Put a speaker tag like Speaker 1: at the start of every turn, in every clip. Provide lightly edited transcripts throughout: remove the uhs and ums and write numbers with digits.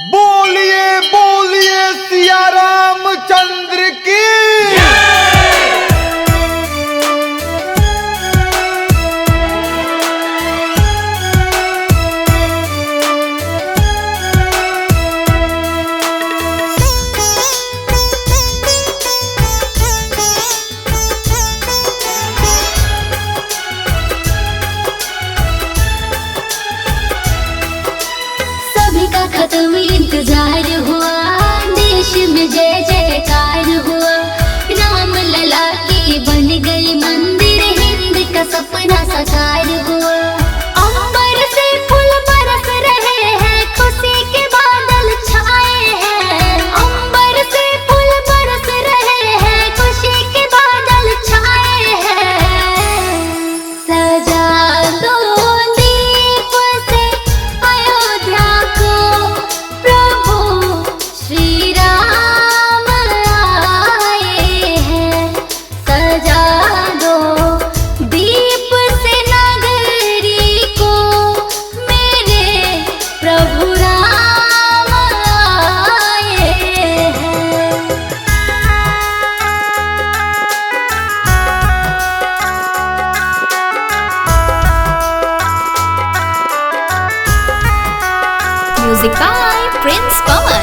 Speaker 1: बोलिए बोलिए सिया रामचंद्र की।
Speaker 2: खत्म इंतजार हुआ, देश में जय जयकार हुआ। राम लला की बन गई मंदिर, हिंद का सपना साकार हुआ। अंबर से फूल बरस रहे हैं, खुशी के बादल छाए हैं। अंबर से फूल बरस रहे हैं, खुशी के बादल छाए हैं। सजा दो दीप से अयोध्या को, श्री राम आए हैं। सजा दो दीप से नगरी को, मेरे प्रभु राम आए हैं। म्यूजिक बाय प्रिंस पवन।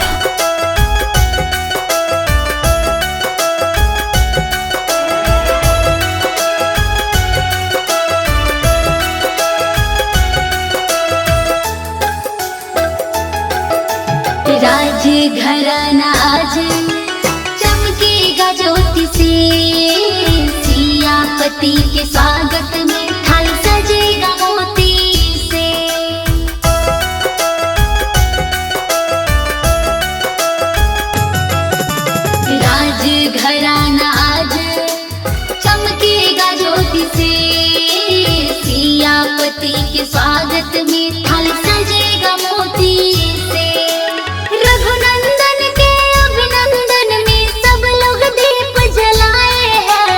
Speaker 2: राज घराना आज चमकेगा ज्योति से, सियापति के स्वागत में थाल सजेगा मोती से। राज घराना आज चमकेगा ज्योति से, सियापति के स्वागत में थाल सजेगा मोती से। रघुनंदन के अभिनंदन में सब लोग दीप जलाए हैं।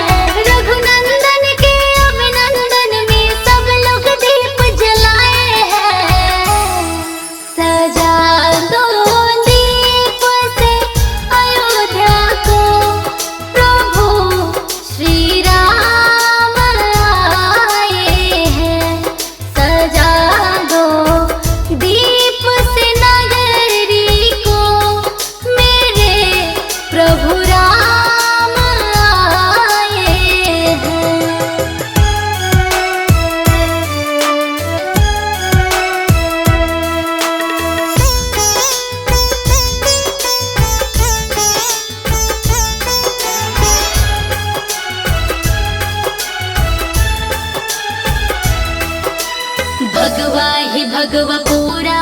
Speaker 2: रघुनंदन के अभिनंदन में सब लोग दीप जलाए हैं। सजा दो दीप से अयोध्या को, प्रभु श्री राम आए हैं। सजा दो दीप से नगरी को, मेरे प्रभु राम आए हैं। भगवा ही भगवा पूरा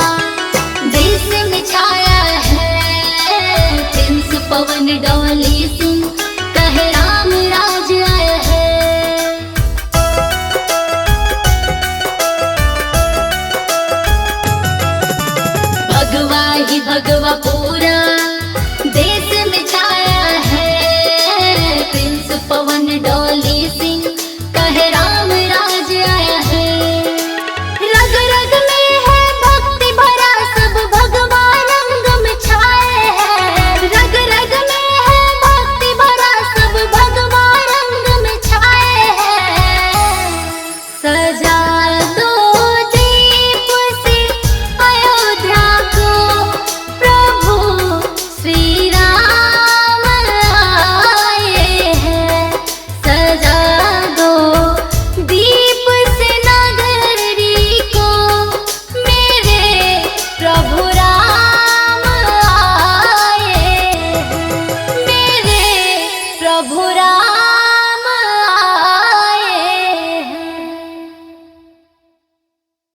Speaker 2: देश में छाया है। प्रिंस पवन डोली सिंह कहे राम राज आया है। भगवा ही भगवा